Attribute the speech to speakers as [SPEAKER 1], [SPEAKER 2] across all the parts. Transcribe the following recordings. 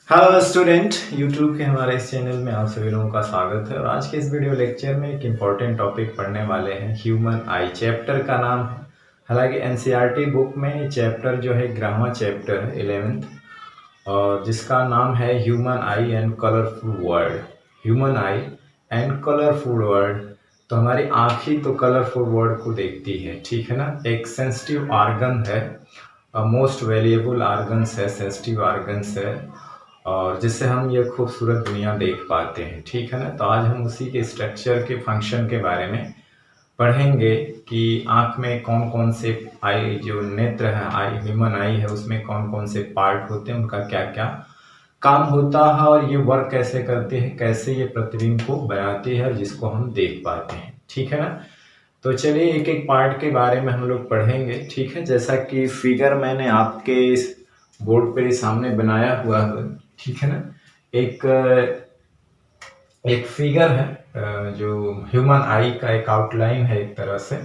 [SPEAKER 1] Hello student, YouTube के हमारे इस चैनल में आप सभी लोगों का स्वागत है। और आज के इस वीडियो लेक्चर में एक इम्पॉर्टेंट टॉपिक पढ़ने वाले हैं। ह्यूमन आई चैप्टर का नाम है। हालांकि एनसीईआरटी बुक में चैप्टर जो है ग्रामर चैप्टर है 11th, और जिसका नाम है human I and colourful world. Human I and colourful world. तो हमारी आँख ही तो कलरफुल वर्ल्ड को देखती है, ठीक है ना। एक सेंसिटिव आर्गन है, मोस्ट वैल्यूएबल आर्गन्स है, सेंसिटिव आर्गन्स है, और जिससे हम ये खूबसूरत दुनिया देख पाते हैं, ठीक है ना। तो आज हम उसी के स्ट्रक्चर के फंक्शन के बारे में पढ़ेंगे कि आँख में कौन कौन से आई, जो नेत्र है, आई ह्यूमन आई है, उसमें कौन कौन से पार्ट होते हैं, उनका क्या क्या काम होता है और ये वर्क कैसे करते हैं, कैसे ये प्रतिबिंब को बनाती है जिसको हम देख पाते हैं, ठीक है ना। तो चलिए एक एक पार्ट के बारे में हम लोग पढ़ेंगे, ठीक है। जैसा कि फिगर मैंने आपके इस बोर्ड पे सामने बनाया हुआ है, ठीक है ना। एक एक फिगर है, जो ह्यूमन आई का एक आउटलाइन है, एक तरह से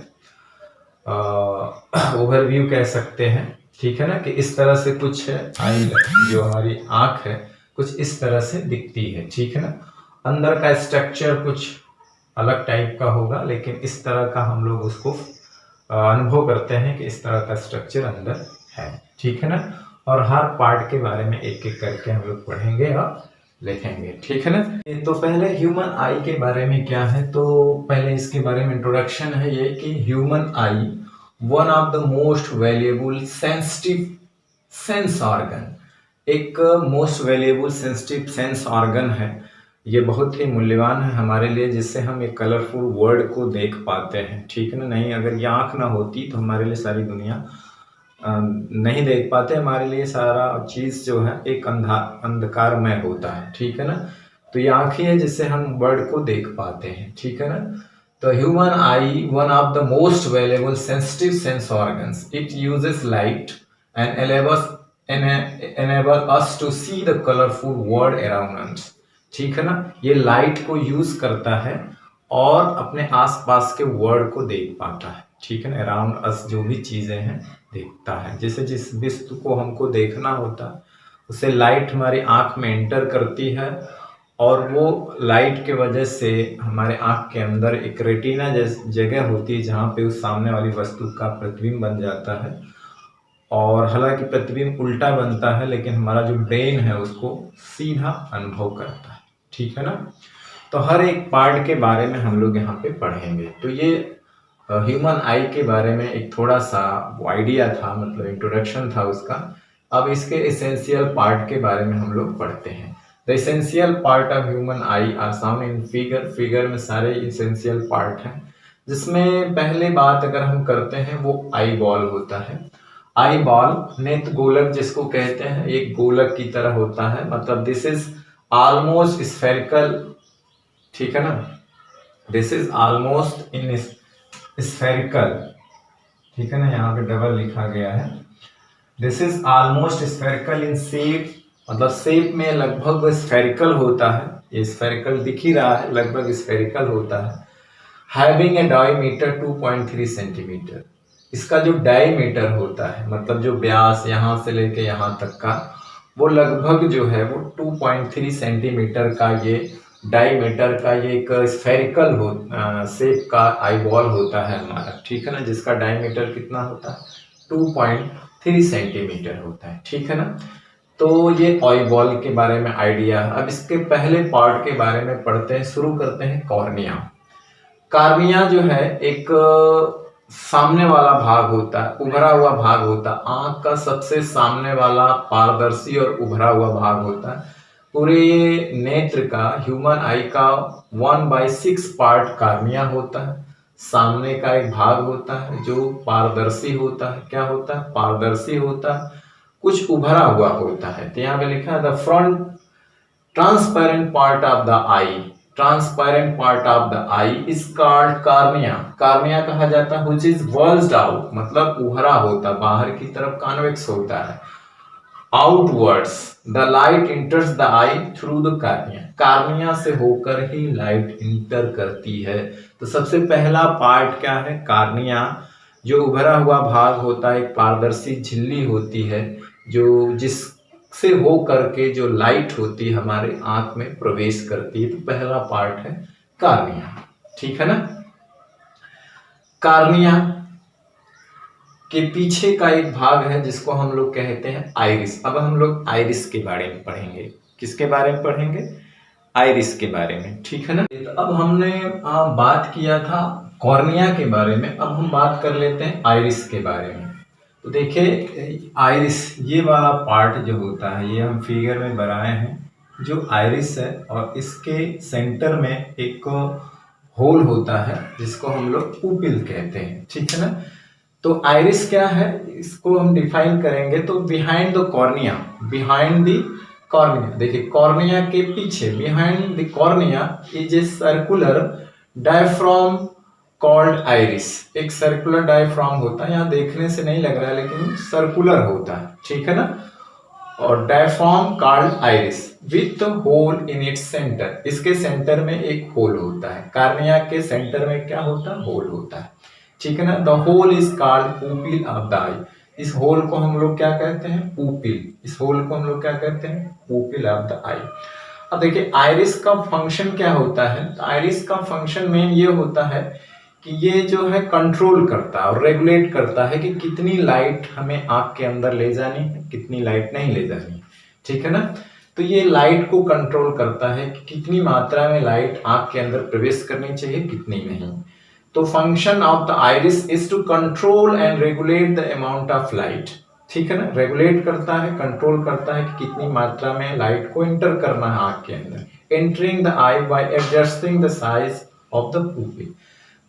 [SPEAKER 1] ओवरव्यू कह सकते हैं, ठीक है ना। कि इस तरह से कुछ है आई, जो हमारी आंख है कुछ इस तरह से दिखती है, ठीक है ना। अंदर का स्ट्रक्चर कुछ अलग टाइप का होगा, लेकिन इस तरह का हम लोग उसको अनुभव करते हैं कि इस तरह का स्ट्रक्चर अंदर है, ठीक है ना। और हर पार्ट के बारे में एक एक करके हम लोग पढ़ेंगे और लिखेंगे, ठीक है ना। तो पहले ह्यूमन आई के बारे में क्या है, तो पहले इसके बारे में इंट्रोडक्शन है ये कि human eye one of the most valuable sensitive sense organ, एक most valuable sensitive sense organ है। ये बहुत ही मूल्यवान है हमारे लिए, जिससे हम एक कलरफुल वर्ल्ड को देख पाते हैं, ठीक है ना। नहीं, अगर ये आँख ना होती तो हमारे लिए सारी दुनिया नहीं देख पाते। हमारे लिए सारा चीज जो है एक अंधकारमय होता है, ठीक है ना। तो ये आँख ही है जिससे हम वर्ल्ड को देख पाते हैं, ठीक है ना। तो human eye one of the most valuable sensitive sense organs, it uses light and enable us to see the colorful world around us, ठीक है ना। ये लाइट को यूज करता है और अपने आसपास के वर्ल्ड को देख पाता है, ठीक है ना। अराउंड अस जो भी चीजें हैं देखता है। जैसे जिस वस्तु को हमको देखना होता है उसे लाइट हमारी आंख में एंटर करती है, और वो लाइट के वजह से हमारे आंख के अंदर एक रेटिना जैसी जगह होती है जहाँ पे उस सामने वाली वस्तु का प्रतिबिंब बन जाता है। और हालांकि प्रतिबिंब उल्टा बनता है, लेकिन हमारा जो ब्रेन है उसको सीधा अनुभव करता है, ठीक है ना। तो हर एक पार्ट के बारे में हम लोग यहाँ पे पढ़ेंगे। तो ये ह्यूमन आई के बारे में एक थोड़ा सा आइडिया था, मतलब इंट्रोडक्शन था उसका। अब इसके एसेंशियल पार्ट के बारे में हम लोग पढ़ते हैं। The essential part of human I R sound in figure. Figure में सारे एसेंशियल पार्ट हैं, जिसमें पहले बात अगर हम करते हैं वो आई बॉल होता है। आई बॉल नेत्र गोलक जिसको कहते हैं, एक गोलक की तरह होता है, मतलब दिस इज ऑलमोस्ट स्फेरिकल, ठीक है ना। This is almost in spherical, ठीक है ना। यहाँ पे डबल लिखा गया है। This is almost spherical in shape, मतलब शेप में लगभग स्फेरिकल होता है। ये स्फेरिकल दिख ही रहा है, लगभग स्फेरिकल होता है। Having a diameter 2.3 centimetre. इसका जो डायमीटर होता है, मतलब जो व्यास यहाँ से लेके यहाँ तक का, वो लगभग जो है वो 2.3 सेंटीमीटर का ये डायमीटर का ये एक स्फेरिकल हो शेप का आई बॉल होता है हमारा, ठीक है ना। जिसका डायमीटर कितना होता है, 2.3 सेंटीमीटर होता है, ठीक है ना। तो ये आई बॉल के बारे में आइडिया है। अब इसके पहले पार्ट के बारे में पढ़ते हैं, शुरू करते हैं कॉर्निया। कार्निया जो है एक सामने वाला भाग होता है, उभरा हुआ भाग होता है। आंख का सबसे सामने वाला पारदर्शी और उभरा हुआ भाग होता है। पूरे नेत्र का, ह्यूमन आई का 1/6 पार्ट कार्निया होता है। सामने का एक भाग होता है जो पारदर्शी होता है। क्या होता है, पारदर्शी होता है, कुछ उभरा हुआ होता है। तो यहाँ पे लिखा है the front transparent part of the I, transparent part of the I is called cornea. Cornea कहा जाता है व्हिच इज बल्ज्ड आउट, मतलब उभरा होता, बाहर की तरफ कॉन्वेक्स होता है। Outwards the light इंटर्स the I through the cornea, cornea से होकर ही लाइट इंटर करती है। तो सबसे पहला पार्ट क्या है, कार्निया। जो उभरा हुआ भाग होता है, एक पारदर्शी झिल्ली होती है जो जिस से हो करके जो लाइट होती है हमारे आंख में प्रवेश करती है। तो पहला पार्ट है कार्निया, ठीक है ना। कार्निया के पीछे का एक भाग है जिसको हम लोग कहते हैं आइरिस। अब हम लोग आइरिस के बारे में पढ़ेंगे। किसके बारे में पढ़ेंगे? आइरिस के बारे में, ठीक है ना। तो अब हमने बात किया था कॉर्निया के बारे में, अब हम बात कर लेते हैं आइरिस के बारे में। तो देखिए आइरिस ये वाला पार्ट जो होता है, ये हम फिगर में बनाए हैं जो आइरिस है, और इसके सेंटर में एक होल होता है जिसको हम लोग पुपिल कहते हैं, ठीक है ना। तो आइरिस क्या है, इसको हम डिफाइन करेंगे तो behind the cornea, behind the cornea, देखिए कॉर्निया के पीछे, behind the cornea is a circular diaphragm called iris. एक सर्कुलर डायफ्राम होता है, यहाँ देखने से नहीं लग रहा है लेकिन सर्कुलर होता है, ठीक है ना। और diaphragm called iris with hole in its centre, इसके सेंटर में एक होल होता है। कार्निया के सेंटर में क्या होता है? होल होता है, ठीक है ना। The hole is called pupil of the eye. इस होल को हम लोग क्या कहते हैं? पुपिल। इस होल को हम लोग क्या कहते हैं? पुपिल ऑफ द आई। अब देखिए आइरिस का फंक्शन क्या होता है। तो आइरिस का फंक्शन मेन ये होता है कि ये जो है कंट्रोल करता है और रेगुलेट करता है कि कितनी लाइट हमें आंख के अंदर ले जानी है, कितनी लाइट नहीं ले जानी, ठीक है ना। तो ये लाइट को कंट्रोल करता है कि कितनी मात्रा में लाइट आंख के अंदर प्रवेश करनी चाहिए, कितनी नहीं। तो function of the iris is to control and regulate the amount of light, ठीक है ना। रेगुलेट करता है, कंट्रोल करता है कि कितनी मात्रा में लाइट को एंटर करना है आंख के अंदर, entering the eye by adjusting the size of the pupil.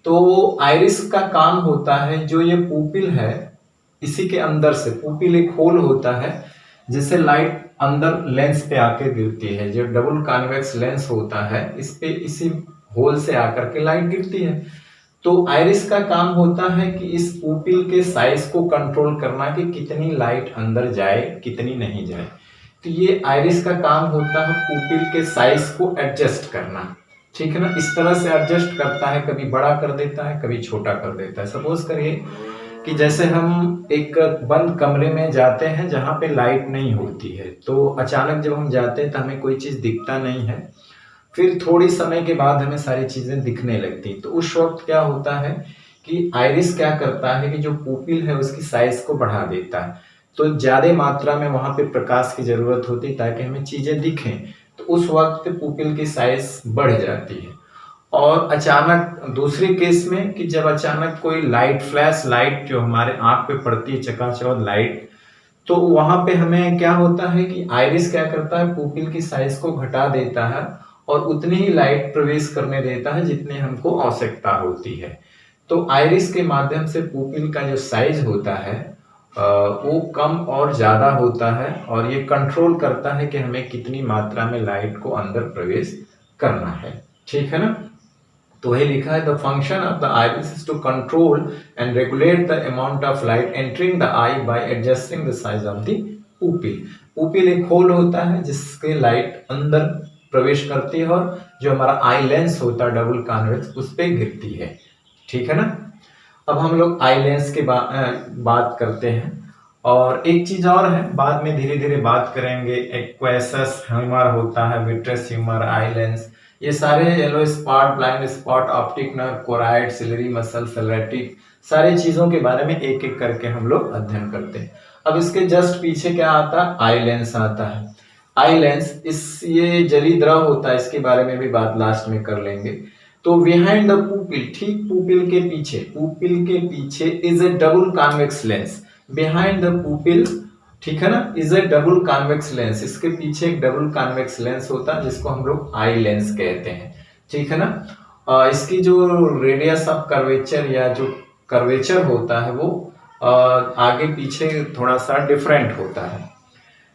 [SPEAKER 1] तो आइरिस का काम होता है, जो ये पुपिल है इसी के अंदर से, पुपिल एक होल होता है जिससे लाइट अंदर लेंस पे आके गिरती है। जो डबल कॉन्वेक्स लेंस होता है इस पे, इसी होल से आकर के लाइट गिरती है। तो आइरिस का काम होता है कि इस पुपिल के साइज को कंट्रोल करना कि कितनी लाइट अंदर जाए, कितनी नहीं जाए। तो ये आइरिस का काम होता है पुपिल के साइज को एडजस्ट करना, ठीक है ना। इस तरह से एडजस्ट करता है, कभी बड़ा कर देता है, कभी छोटा कर देता है। सपोज करिए कि जैसे हम एक बंद कमरे में जाते हैं जहां पे लाइट नहीं होती है, तो अचानक जब हम जाते हैं तो हमें कोई चीज दिखता नहीं है, फिर थोड़ी समय के बाद हमें सारी चीजें दिखने लगती। तो उस वक्त क्या होता है कि आइरिस क्या करता है कि जो पुपिल है उसकी साइज को बढ़ा देता है। तो ज्यादा मात्रा में वहां पे प्रकाश की जरूरत होती है ताकि हमें चीजें दिखें। तो उस वक्त पुपिल की साइज बढ़ जाती है। और अचानक दूसरे केस में कि जब अचानक कोई लाइट, फ्लैश लाइट जो हमारे आंख पे पड़ती है, चकाचौंध लाइट, तो वहां पे हमें क्या होता है कि आइरिस क्या करता है, पुपिल की साइज को घटा देता है और उतनी ही लाइट प्रवेश करने देता है जितनी हमको आवश्यकता होती है। तो आइरिस के माध्यम से पुपिल का जो साइज होता है वो कम और ज्यादा होता है, और ये कंट्रोल करता है कि हमें कितनी मात्रा में लाइट को अंदर प्रवेश करना है, ठीक है ना। तो वही लिखा है, the function of the iris is to control and regulate the amount of light entering the eye by adjusting the size of the pupil. Pupil एक होल होता है जिसके लाइट अंदर प्रवेश करती है और जो हमारा आई लेंस होता है डबल कॉन्वेक्स उस पे गिरती है, ठीक है ना। अब हम लोग आई लेंस के बात करते हैं। और एक चीज और है, बाद में धीरे धीरे बात करेंगे, एक्वेसस ह्यूमर होता है, विट्रस ह्यूमर, आई लेंस, ये सारे yellow spot, blind spot, optic nerve, choroid, ciliary muscle, फेलरेटिक, सारी चीजों के बारे में एक एक करके हम लोग अध्ययन करते हैं। अब इसके जस्ट पीछे क्या आता है? आई लेंस आता है। आई लेंस ये जली द्रव होता है, इसके बारे में भी बात लास्ट में कर लेंगे। तो बिहाइंड द पुपिल, ठीक पुपिल के पीछे, पुपिल के पीछे is A double convex lens. Behind the pupil, ठीक है ना, is A double convex lens, इसके पीछे एक डबल कॉन्वेक्स लेंस होता है जिसको हम लोग आई लेंस कहते हैं, ठीक है ना। इसकी जो रेडियस ऑफ कर्वेचर या जो कर्वेचर होता है वो आगे पीछे थोड़ा सा डिफरेंट होता है।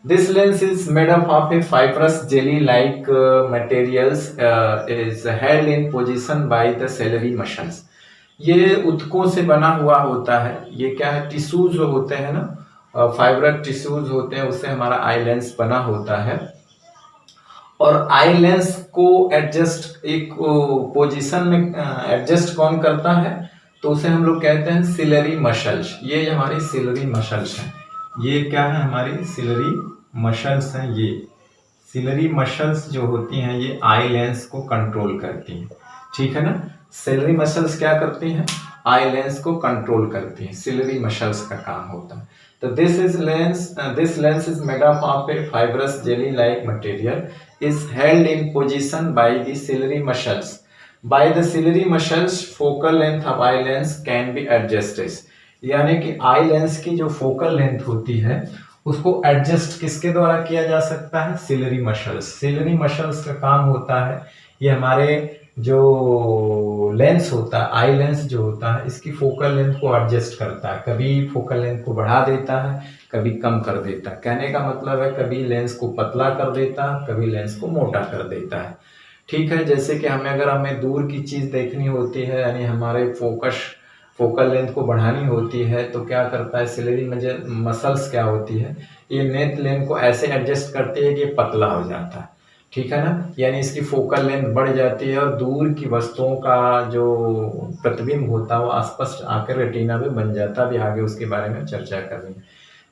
[SPEAKER 1] This lens is made up of a fibrous jelly-like materials is held in position by the ciliary muscles. ये ऊतकों से बना हुआ होता है। ये क्या है? टिश्यूज जो होते हैं ना, फाइबर टिश्यूज होते हैं, उससे हमारा आई लेंस बना होता है। और आई लेंस को एडजस्ट, एक पोजीशन में एडजस्ट कौन करता है? तो उसे हम लोग कहते हैं सिलरी मसल्स। ये हमारी सिलरी मसल्स हैं। ये क्या है? हमारी सिलरी मसल्स हैं ये सिलरी मसल्स जो होती हैं ये आई लेंस को कंट्रोल करती हैं, ठीक है ना। सिलरी मसल्स क्या करती हैं, आई लेंस को कंट्रोल करती हैं, सिलरी मसल्स का काम होता है। तो this lens is made up of a fibrous jelly like material is held in position by the ciliary muscles. By the ciliary muscles focal length of eye lens can be adjusted, यानी कि eye lens की जो focal length होती है उसको adjust किसके द्वारा किया जा सकता है, सिलरी मसल्स। सिलरी मसल्स का काम होता है ये हमारे जो लेंस होता है, आई लेंस जो होता है, इसकी फोकल लेंथ को एडजस्ट करता है। कभी फोकल लेंथ को बढ़ा देता है, कभी कम कर देता है। कहने का मतलब है कभी लेंस को पतला कर देता है, कभी लेंस को मोटा कर देता है, ठीक है। जैसे कि हमें दूर की चीज देखनी होती है, यानी हमारे फोकल लेंथ को बढ़ानी होती है, तो क्या करता है सिलरी मसल्स क्या होती है, ये नेट लेंथ को ऐसे एडजस्ट करती है कि ये पतला हो जाता है, ठीक है ना। यानी इसकी फोकल लेंथ बढ़ जाती है और दूर की वस्तुओं का जो प्रतिबिंब होता है वो अस्पष्ट आकर रेटिना में बन जाता है। अभी आगे उसके बारे में चर्चा करनी है।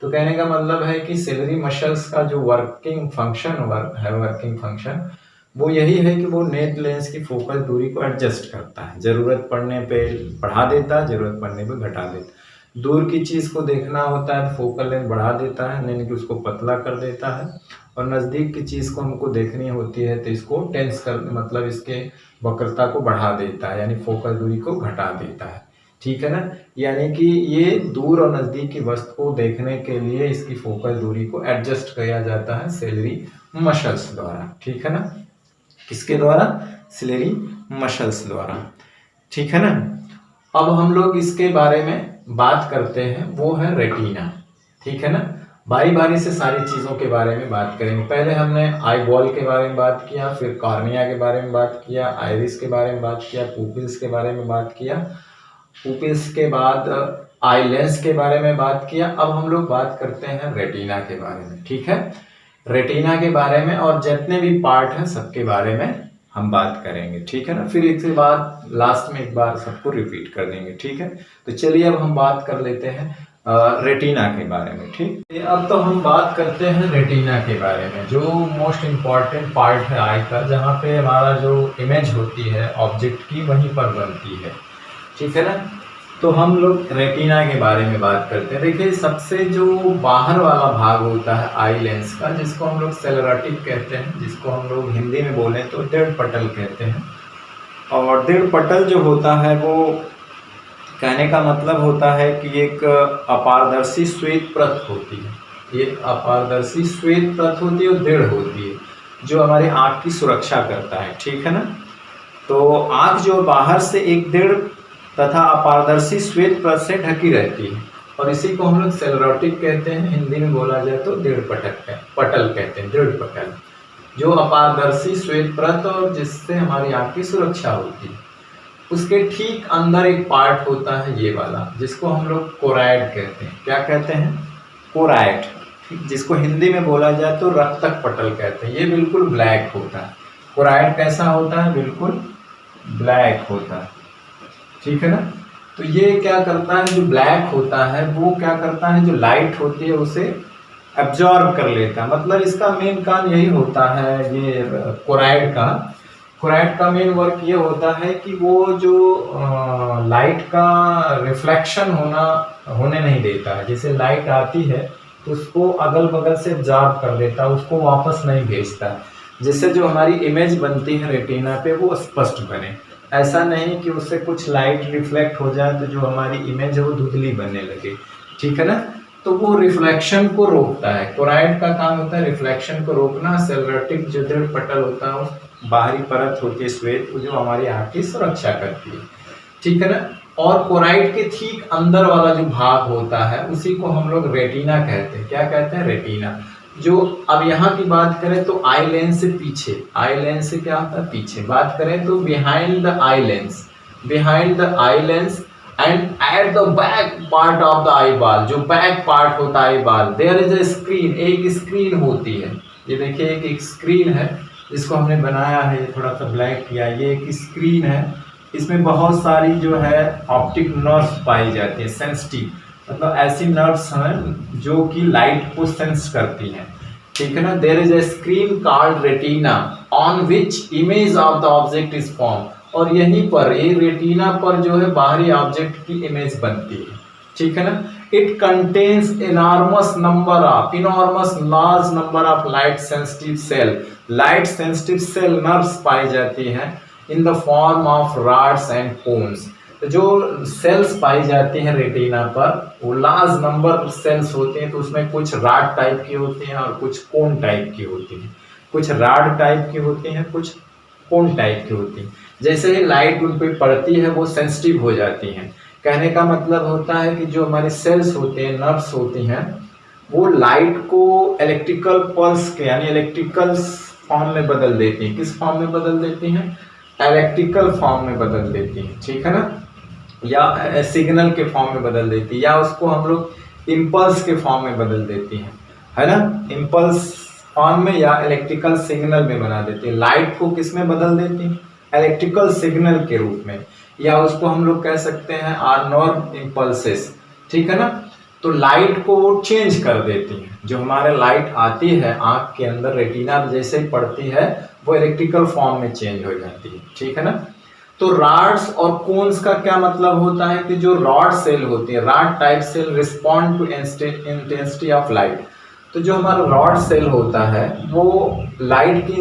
[SPEAKER 1] तो कहने का मतलब है कि सिलरी मसल्स का जो वर्किंग फंक्शन वो यही है कि वो नेट लेंस की फोकल दूरी को एडजस्ट करता है, जरूरत पड़ने पे बढ़ा देता है, जरूरत पड़ने पे घटा देता है। दूर की चीज को देखना होता है फोकल लेंथ बढ़ा देता है, यानी कि उसको पतला कर देता है, और नजदीक की चीज को हमको देखनी होती है तो इसको टेंस कर मतलब इसके वक्रता को बढ़ा देता है, यानी फोकल दूरी को घटा देता है, ठीक है ना। यानी कि ये दूर और नजदीक की वस्तु को देखने के लिए इसकी फोकल दूरी को एडजस्ट किया जाता है सिलरी मसल्स द्वारा, ठीक है ना। किसके द्वारा, सिलरी मसल्स द्वारा, ठीक है ना। अब हम लोग इसके बारे में बात करते हैं, वो है रेटिना, ठीक है ना। बारी बारी से सारी चीजों के बारे में बात करेंगे। पहले हमने आई बॉल के बारे में बात किया, फिर कॉर्निया के बारे में बात किया, आइरिस के बारे में बात किया, पुपिल्स के बारे में बात किया, पुपिल्स के बाद आई लेंस के बारे में बात किया। अब हम लोग बात करते हैं रेटिना के बारे में, ठीक है। रेटिना के बारे में और जितने भी पार्ट हैं सबके बारे में हम बात करेंगे, ठीक है ना। फिर इसके बाद लास्ट में एक बार सबको रिपीट कर देंगे, ठीक है। तो चलिए अब हम बात कर लेते हैं रेटिना के बारे में, ठीक। अब तो हम बात करते हैं रेटिना के बारे में, जो मोस्ट इम्पॉर्टेंट पार्ट है आई का, जहाँ पे हमारा जो इमेज होती है ऑब्जेक्ट की वहीं पर बनती है, ठीक है ना। तो हम लोग रेटिना के बारे में बात करते हैं। देखिए सबसे जो बाहर वाला भाग होता है आई लेंस का, जिसको हम लोग सेलेरोटिक कहते हैं, जिसको हम लोग हिंदी में बोले तो दृढ़ पटल कहते हैं। और दृढ़ पटल जो होता है वो कहने का मतलब होता है कि एक अपारदर्शी श्वेत परत होती है, ये अपारदर्शी श्वेत परत होती है और दृढ़ होती है, जो हमारे आँख की सुरक्षा करता है, ठीक है ना। तो आँख जो बाहर से एक दृढ़ तथा अपारदर्शी श्वेत परत से ढकी रहती है, और इसी को हम लोग सेलेरोटिक कहते हैं, हिंदी में बोला जाए तो दृढ़ पटल कहते हैं, दृढ़ पटल, जो अपारदर्शी श्वेत परत और जिससे हमारी आँख की सुरक्षा होती है। उसके ठीक अंदर एक पार्ट होता है ये वाला, जिसको हम लोग कोराइड कहते हैं। क्या कहते हैं, कोराइड, जिसको हिंदी में बोला जाए तो रक्तक पटल कहते हैं। ये बिल्कुल ब्लैक होता है। कोराइड कैसा होता है, बिल्कुल ब्लैक होता है, ठीक है ना। तो ये क्या करता है, जो ब्लैक होता है वो क्या करता है, जो लाइट होती है उसे एब्जॉर्ब कर लेता है। मतलब इसका मेन काम यही होता है, ये कोराइड का मेन वर्क ये होता है कि वो जो लाइट का रिफ्लेक्शन होने नहीं देता है। जैसे लाइट आती है तो उसको अगल बगल से एब्जॉर्ब कर देता है, उसको वापस नहीं भेजता, जिससे जो हमारी इमेज बनती है रेटिना पे वो स्पष्ट बने। ऐसा नहीं कि उससे कुछ लाइट रिफ्लेक्ट हो जाए तो जो हमारी इमेज है वो धुंधली बनने लगे, ठीक है ना। तो वो रिफ्लेक्शन को रोकता है, कोराइड का काम होता है रिफ्लेक्शन को रोकना। सेलेरोटिक जो दृढ़ पटल होता है, बाहरी परत होती है श्वेत, जो हमारी आँख की सुरक्षा करती है, ठीक है ना। और कोराइड के ठीक अंदर वाला जो भाग होता है उसी को हम लोग रेटिना कहते हैं। क्या कहते हैं, रेटिना। जो अब यहाँ की बात करें तो आई लेंस से पीछे, आई लेंस से क्या होता है, पीछे। बात करें तो behind the eye lens and at the back part of the eye ball, जो बैक पार्ट होता है eye ball, there is a screen, एक स्क्रीन होती है। ये देखिए एक स्क्रीन है, इसको हमने बनाया है, ये थोड़ा सा ब्लैक किया। ये एक स्क्रीन है, इसमें बहुत सारी जो है ऑप्टिक नर्व्स पाई जाती है, सेंसिटिव, मतलब ऐसी नर्व्स हैं जो कि लाइट को सेंस करती हैं, ठीक है ना। There is a screen called retina on which image of the object is form, और यहीं पर ये रेटिना पर जो है बाहरी ऑब्जेक्ट की इमेज बनती है, ठीक है ना। It contains enormous large number of light sensitive cell, light sensitive cell nerves पाई जाती हैं in the form of rods and cones. जो सेल्स पाई जाती हैं रेटिना पर वो लार्ज नंबर सेल्स होते हैं, तो उसमें कुछ रॉड टाइप की होती हैं और कुछ कोन टाइप की होती हैं, कुछ रॉड टाइप की होती हैं, कुछ कोन टाइप की होती हैं। जैसे ही लाइट उन पर पड़ती है वो सेंसिटिव हो जाती हैं। कहने का मतलब होता है कि जो हमारी सेल्स होते हैं, नर्व्स होती हैं, वो लाइट को इलेक्ट्रिकल पल्स के यानी इलेक्ट्रिकल फॉर्म में बदल देती हैं। किस फॉर्म में बदल देती हैं? इलेक्ट्रिकल फॉर्म में बदल देती हैं, ठीक है ना, या सिग्नल के फॉर्म में बदल देती है, या उसको हम लोग इम्पल्स के फॉर्म में बदल देती हैं, है ना, इम्पल्स फॉर्म में या इलेक्ट्रिकल सिग्नल में बना देती है। लाइट को किस में बदल देती है? इलेक्ट्रिकल सिग्नल के रूप में, या उसको हम लोग कह सकते हैं आर्नोर इम्पल्सेस, ठीक है ना। तो लाइट को चेंज कर देती हैं। जो हमारे लाइट आती है आंख के अंदर रेटिना जैसे ही पड़ती है वो इलेक्ट्रिकल फॉर्म में चेंज हो जाती है, ठीक है ना। तो रॉड्स और कोन्स का क्या मतलब होता है कि जो रॉड सेल होती है, rod type cell respond to intensity of light. तो जो हमारा रॉड सेल होता है वो लाइट की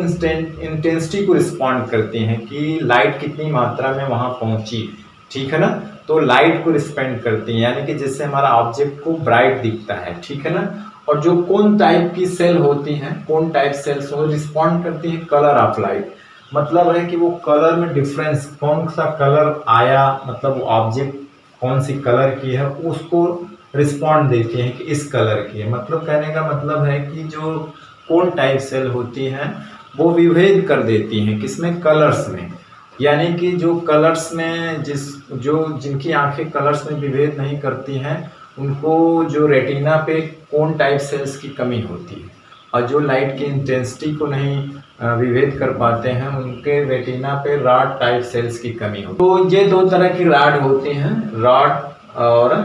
[SPEAKER 1] इंटेंसिटी को रिस्पॉन्ड करती हैं कि लाइट कितनी मात्रा में वहां पहुंची, ठीक है ना। तो लाइट को रिस्पेंड करती हैं, यानी कि जिससे हमारा ऑब्जेक्ट को ब्राइट दिखता है, ठीक है ना। और जो कोन टाइप की सेल होती हैं, कोन टाइप सेल्स वो रिस्पॉन्ड करती हैं कलर ऑफ लाइट। मतलब है कि वो कलर में डिफरेंस, कौन सा कलर आया, मतलब ऑब्जेक्ट कौन सी कलर की है उसको रिस्पॉन्ड देती हैं कि इस कलर की है। मतलब कहने का मतलब है कि जो कोन टाइप सेल होती हैं वो विभेद कर देती हैं किसमें? कलर्स में। यानी कि जो कलर्स में जिनकी आंखें कलर्स में विभेद नहीं करती हैं उनको जो रेटिना पे कोन टाइप सेल्स की कमी होती है, और जो लाइट की इंटेंसिटी को नहीं विभेद कर पाते हैं उनके रेटिना पे रॉड टाइप सेल्स की कमी होती है। तो ये दो तरह की रॉड होती हैं, रॉड और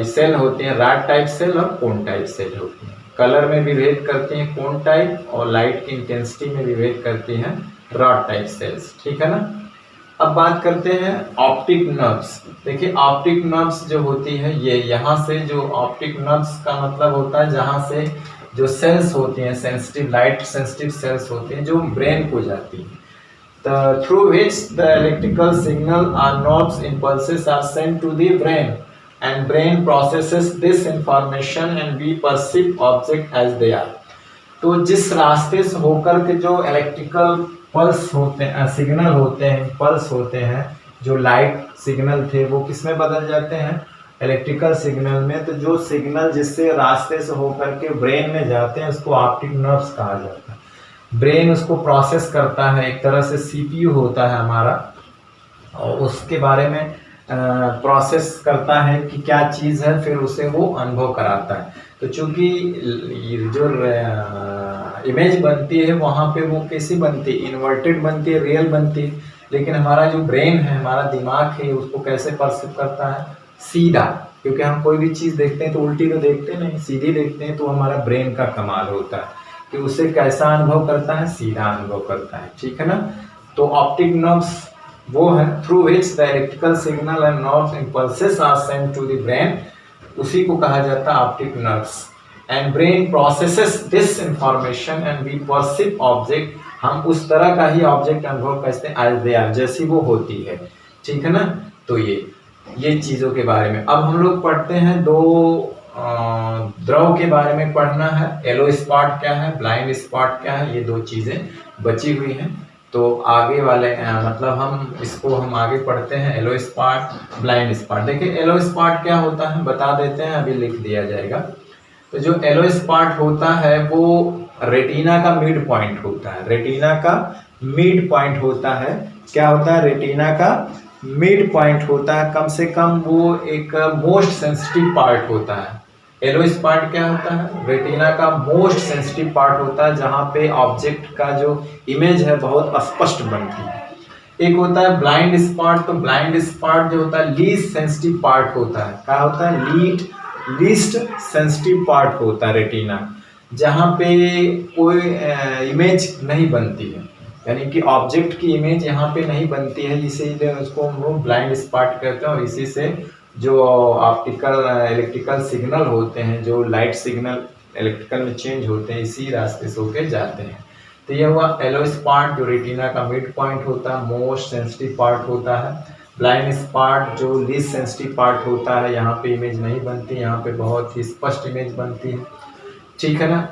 [SPEAKER 1] सेल होते हैं, रॉड टाइप सेल और कोन टाइप सेल होती हैं। कलर में विभेद करती हैं कोन टाइप, और लाइट की इंटेंसिटी में विभेद करती हैं रॉड टाइप सेल्स, ठीक है ना। अब बात करते हैं ऑप्टिक नर्व्स। देखिए ऑप्टिक नर्व्स जो होती है ये यहाँ से, जो ऑप्टिक नर्व्स का मतलब होता है जहाँ से जो सेल्स होती हैं, सेंसिटिव लाइट सेंसिटिव सेल्स होती हैं जो ब्रेन को जाती हैं, through which the electrical signal or nerves impulses are sent to the brain, and brain processes this information and we perceive object as they are। तो जिस रास्ते से होकर के जो इलेक्ट्रिकल पल्स होते हैं, सिग्नल होते हैं, पल्स होते हैं, जो लाइट सिग्नल थे वो किस में बदल जाते हैं? इलेक्ट्रिकल सिग्नल में। तो जो सिग्नल जिससे रास्ते से होकर के ब्रेन में जाते हैं उसको ऑप्टिक नर्व्स कहा जाता है। ब्रेन उसको प्रोसेस करता है, एक तरह से सीपीयू होता है हमारा, और उसके बारे में प्रोसेस करता है कि क्या चीज़ है, फिर उसे वो अनुभव कराता है। तो चूंकि जो इमेज बनती है वहाँ पे वो कैसी बनती है? इन्वर्टेड बनती है, रियल बनती है। लेकिन हमारा जो ब्रेन है, हमारा दिमाग है, उसको कैसे परसीव करता है? सीधा। क्योंकि हम कोई भी चीज़ देखते हैं तो उल्टी तो देखते नहीं, सीधी देखते हैं। तो हमारा ब्रेन का कमाल होता है कि उसे कैसा अनुभव करता है? सीधा अनुभव करता है, ठीक है ना। तो ऑप्टिक नर्व्स वो है through which the electrical signal and nerve impulses are sent to the brain, उसी को कहा जाता है optic nerves. And brain processes this information and we perceive object, हम उस तरह का ही ऑब्जेक्ट अनुभव करते हैं एज दे आर, जैसी वो होती है, ठीक है ना। तो ये चीज़ों के बारे में अब हम लोग पढ़ते हैं। दो द्रव के बारे में पढ़ना है, येलो स्पॉट क्या है, ब्लाइंड स्पॉट क्या है, ये दो चीज़ें बची हुई हैं। तो आगे वाले मतलब हम आगे पढ़ते हैं येलो स्पॉट, ब्लाइंड स्पॉट। देखिए येलो स्पॉट क्या होता है बता देते हैं, अभी लिख दिया जाएगा। तो जो येलो स्पॉट होता है वो रेटिना का मिड पॉइंट होता है, रेटिना का मिड पॉइंट होता है। क्या होता है? रेटिना का मिड पॉइंट होता है, कम से कम वो एक मोस्ट सेंसिटिव पार्ट होता है। येलो स्पॉट क्या होता है? रेटिना का मोस्ट सेंसिटिव पार्ट होता है, जहाँ पे ऑब्जेक्ट का जो इमेज है बहुत स्पष्ट बनती है। एक होता है ब्लाइंड स्पॉट। तो ब्लाइंड स्पॉट जो होता है लीस्ट सेंसिटिव पार्ट होता है। क्या होता है? लीस्ट सेंसिटिव पार्ट होता है रेटिना। जहाँ पे कोई इमेज नहीं बनती है, यानी कि ऑब्जेक्ट की इमेज यहाँ पे नहीं बनती है, इसीलिए उसको हम लोग ब्लाइंड स्पॉट कहते हैं। और इसी से जो ऑप्टिकल इलेक्ट्रिकल सिग्नल होते हैं, जो लाइट सिग्नल इलेक्ट्रिकल में चेंज होते हैं, इसी रास्ते से होके जाते हैं। तो यह हुआ येलो स्पॉट, जो रेटिना का मिड पॉइंट होता है, मोस्ट सेंसिटिव पार्ट होता है। ब्लाइंड स्पॉट जो लीस्ट सेंसिटिव पार्ट होता है, यहाँ पे इमेज नहीं बनती, यहाँ पे बहुत ही स्पष्ट इमेज बनती है, ठीक है ना।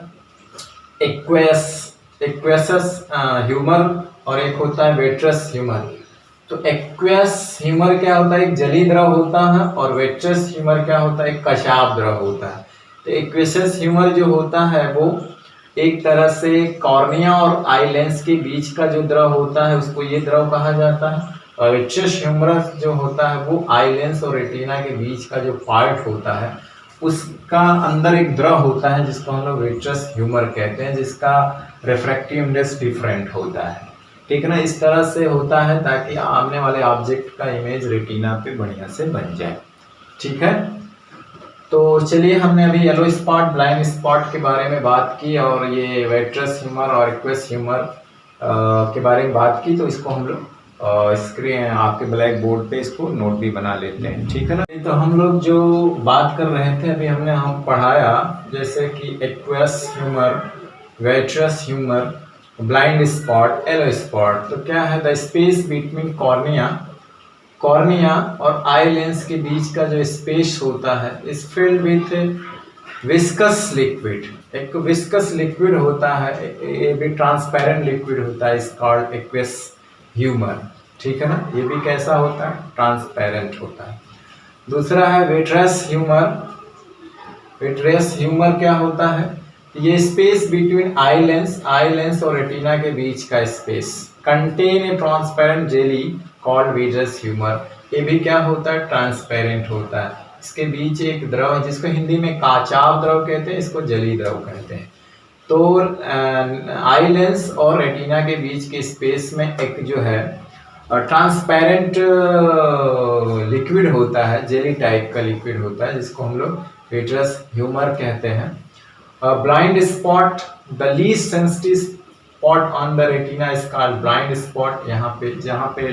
[SPEAKER 1] एक्वेस एक्वेसस ह्यूमर और एक होता है वेट्रस ह्यूमर। तो एक्वेस ह्यूमर क्या होता है, एक जली द्रव होता है, और वेट्रस ह्यूमर क्या होता है, एक कशाब द्रव होता है। तो एक्वेसस ह्यूमर जो होता है वो एक तरह से कॉर्निया और आई लेंस के बीच का जो द्रव होता है, उसको ये द्रव कहा जाता है। और वेट्रस ह्यूमरस जो होता है वो आई लेंस और रेटिना के बीच का जो पार्ट होता है, उसका अंदर एक द्रव होता है जिसको हम लोग विट्रस ह्यूमर कहते हैं, जिसका रिफ्रैक्टिव इंडेक्स डिफरेंट होता है, ठीक है ना। इस तरह से होता है ताकि आने वाले ऑब्जेक्ट का इमेज रेटिना पे बढ़िया से बन जाए, ठीक है। तो चलिए, हमने अभी येलो स्पॉट, ब्लाइंड स्पॉट के बारे में बात की, और ये वेट्रस ह्यूमर और एक्वेस ह्यूमर के बारे में बात की। तो इसको हम लोग स्क्रीन आपके ब्लैक बोर्ड पे इसको नोट भी बना लेते हैं, ठीक है ना। तो हम लोग जो बात कर रहे थे अभी, हम पढ़ाया जैसे कि aqueous humour, vitreous humour, blind spot, yellow spot. तो क्या है, द स्पेस बिटवीन कॉर्निया और आई लेंस के बीच का जो स्पेस होता है is filled with viscous liquid. एक विस्कस लिक्विड होता है, ये भी ट्रांसपेरेंट लिक्विड होता है, इस कॉल्ड एक्वेस ह्यूमर, ठीक है ना। ये भी कैसा होता है, ट्रांसपेरेंट होता है। दूसरा है वेट्रस ह्यूमर। वेट्रस ह्यूमर क्या होता है, ये स्पेस बिटवीन आई लेंस और रेटिना के बीच का space contain a transparent jelly called vitreous humour. ये भी क्या होता है, ट्रांसपेरेंट होता है। इसके बीच एक द्रव है जिसको हिंदी में काचाव द्रव कहते हैं, इसको जली द्रव कहते हैं। तो आई लेंस और रेटिना के बीच के स्पेस में एक जो है ट्रांसपेरेंट लिक्विड होता है, जेली टाइप का लिक्विड होता है, जिसको हम लोग वेट्रस ह्यूमर कहते हैं। Blind spot, the least sensitive spot on the retina is called blind spot. यहाँ पे जहाँ पे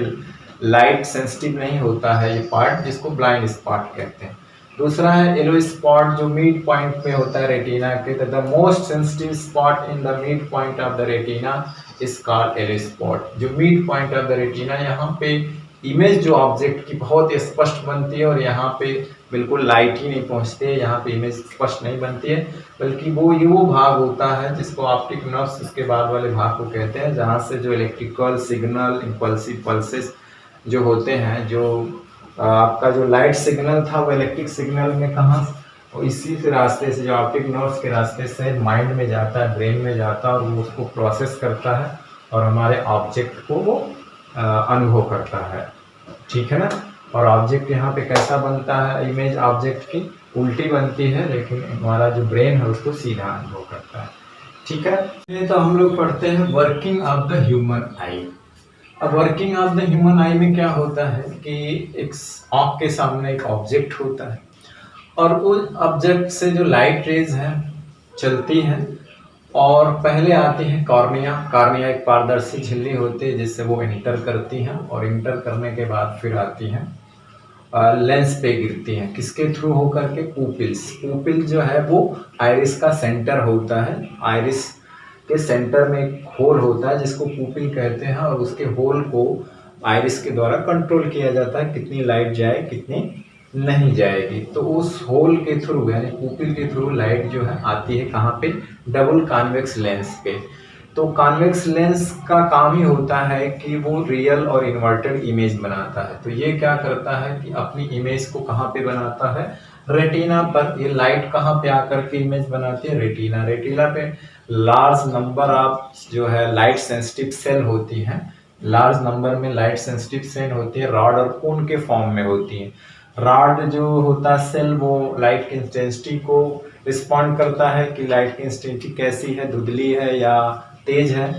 [SPEAKER 1] लाइट सेंसिटिव नहीं होता है ये पार्ट, जिसको ब्लाइंड स्पॉट कहते हैं। दूसरा है येलो स्पॉट, जो मिड पॉइंट पे होता है रेटिना के। The most sensitive spot in the mid point of the retina is called yellow spot. जो mid point of the retina, यहाँ पे इमेज जो ऑब्जेक्ट की बहुत स्पष्ट बनती है, और यहाँ पे बिल्कुल लाइट ही नहीं पहुंचती है, यहाँ पे इमेज स्पष्ट नहीं बनती है, बल्कि वो भाग होता है जिसको ऑप्टिक नर्व्स, उसके बाद वाले भाग को कहते हैं, जहाँ से जो इलेक्ट्रिकल सिग्नल, इम्पल्सिव पल्सेस जो होते हैं, जो आपका जो लाइट सिग्नल था वो इलेक्ट्रिक सिग्नल में कहाँ, और इसी से रास्ते से, जो ऑप्टिक नर्व्स के रास्ते से माइंड में जाता है, ब्रेन में जाता है, और वो उसको प्रोसेस करता है और हमारे ऑब्जेक्ट को वो अनुभव करता है, ठीक है ना। और ऑब्जेक्ट यहाँ पे कैसा बनता है, इमेज ऑब्जेक्ट की उल्टी बनती है, लेकिन हमारा जो ब्रेन है उसको सीधा अनुभव करता है, ठीक है। ये तो हम लोग पढ़ते हैं working of the human eye. अब working of the human eye में क्या होता है कि एक आँख के सामने एक ऑब्जेक्ट होता है, और उस ऑब्जेक्ट से जो लाइट रेज है चलती हैं, और पहले आती है कॉर्निया एक पारदर्शी झिल्ली होती है जिससे वो इंटर करती हैं, और इंटर करने के बाद फिर आती हैं लेंस पे गिरती हैं, किसके थ्रू होकर के, पुपिल जो है वो आइरिस का सेंटर होता है। आइरिस के सेंटर में एक होल होता है जिसको पुपिल कहते हैं, और उसके होल को आइरिस के द्वारा कंट्रोल किया जाता है, कितनी लाइट जाए कितनी नहीं जाएगी। तो उस होल के थ्रू, यानी पुपिल के थ्रू लाइट जो है आती है कहाँ पे, डबल कॉन्वेक्स लेंस पे। तो कॉन्वेक्स लेंस का काम ही होता है कि वो रियल और इन्वर्टेड इमेज बनाता है। तो ये क्या करता है कि अपनी इमेज को कहाँ पे बनाता है, रेटिना पर। ये लाइट कहाँ पे आकर के इमेज बनाती है, रेटिना पे लार्ज नंबर ऑफ जो है लाइट सेंसिटिव सेल होती हैं, लार्ज नंबर में लाइट सेंसिटिव सेल होती है, रॉड और कोन के फॉर्म में होती है। रॉड जो होता है सेल, वो लाइट की इंटेंसिटी को रिस्पॉन्ड करता है कि लाइट की इंटेंसिटी कैसी है, धुंधली है या तेज है।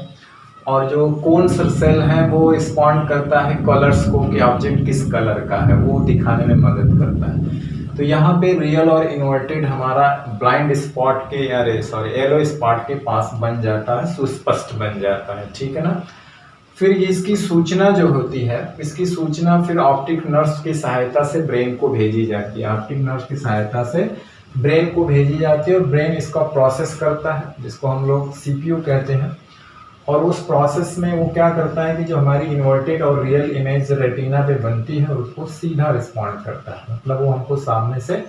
[SPEAKER 1] और जो कोन सेल है वो रिस्पॉन्ड करता है कलर्स को कि ऑब्जेक्ट किस कलर का है, वो दिखाने में मदद करता है। तो यहाँ पे रियल और इन्वर्टेड हमारा ब्लाइंड स्पॉट के येलो स्पॉट के पास बन जाता है, सुस्पष्ट बन जाता है, ठीक है ना। फिर ये इसकी सूचना जो होती है, इसकी सूचना फिर ऑप्टिक नर्व्स की सहायता से ब्रेन को भेजी जाती है, ऑप्टिक नर्व्स की सहायता से ब्रेन को भेजी जाती है और ब्रेन इसका प्रोसेस करता है, जिसको हम लोग सीपीयू कहते हैं। और उस प्रोसेस में वो क्या करता है कि जो हमारी इन्वर्टेड और रियल इमेज रेटिना पे बनती है उसको सीधा रिस्पॉन्ड करता है, मतलब वो हमको सामने से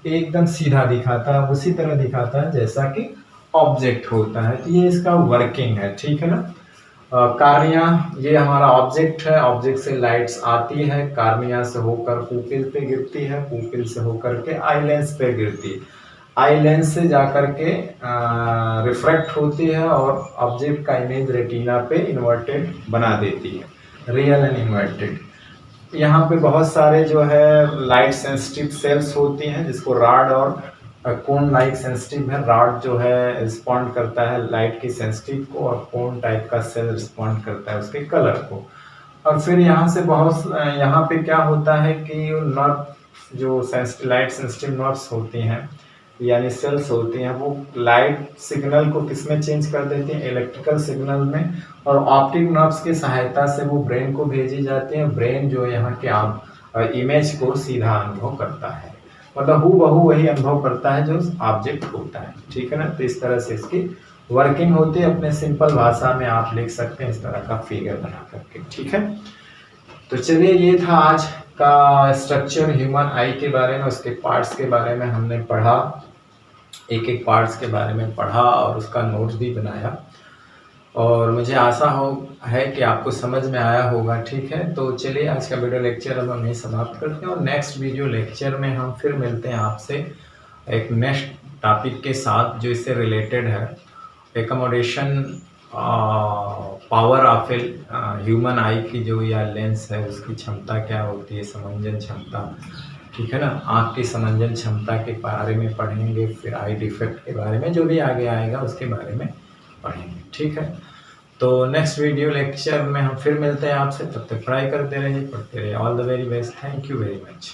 [SPEAKER 1] एकदम सीधा दिखाता है, उसी तरह दिखाता है जैसा कि ऑब्जेक्ट होता है। तो ये इसका वर्किंग है, ठीक है ना। कार्निया ये हमारा ऑब्जेक्ट है, ऑब्जेक्ट से लाइट्स आती है, कार्निया से होकर पुपिल पे गिरती है, पुपिल से होकर के आई लेंस पे गिरती है, आई लेंस से जाकर के रिफ्रैक्ट होती है और ऑब्जेक्ट का इमेज रेटिना पे इन्वर्टेड बना देती है, रियल एंड इन्वर्टेड। यहाँ पे बहुत सारे जो है लाइट सेंसिटिव सेल्स होती हैं, जिसको राड और कोन लाइट सेंसिटिव है, राड जो है रिस्पॉन्ड करता है लाइट की सेंसिटिव को और कोन टाइप का सेल रिस्पॉन्ड करता है उसके कलर को। और फिर यहाँ से यहाँ पे क्या होता है कि नर्व जो लाइट सेंसिटिव नर्व्स होती हैं यानी सेल्स होती हैं, वो लाइट सिग्नल को किस में चेंज कर देती हैं, इलेक्ट्रिकल सिग्नल में, और ऑप्टिक नर्व्स की सहायता से वो ब्रेन को भेजी जाती है। ब्रेन जो यहाँ के इमेज को सीधा अनुभव करता है, मतलब हूबहू वही अनुभव करता है जो ऑब्जेक्ट होता है, ठीक है ना। तो इस तरह से इसकी वर्किंग होती है, अपने सिंपल भाषा में आप लिख सकते हैं इस तरह का फिगर बना करके, ठीक है। तो चलिए ये था आज का स्ट्रक्चर ह्यूमन आई के बारे में, उसके पार्ट्स के बारे में हमने पढ़ा, एक एक पार्ट्स के बारे में पढ़ा और उसका नोट्स भी बनाया, और मुझे आशा है कि आपको समझ में आया होगा, ठीक है। तो चलिए आज का वीडियो लेक्चर हम यहीं समाप्त करते हैं और नेक्स्ट वीडियो लेक्चर में हम फिर मिलते हैं आपसे एक नेक्स्ट टॉपिक के साथ जो इससे रिलेटेड है, एकोमोडेशन पावर ऑफ ह्यूमन आई की जो या लेंस है उसकी क्षमता क्या होती है, समंजन क्षमता, ठीक है ना। आँख की समंजन क्षमता के बारे में पढ़ेंगे, फिर आई डिफेक्ट के बारे में जो भी आगे आएगा उसके बारे में पढ़ेंगे, ठीक है। तो नेक्स्ट वीडियो लेक्चर में हम फिर मिलते हैं आपसे, तब तक पढ़ाई करते रहिए, पढ़ते रहिए। All the very best, thank you very much.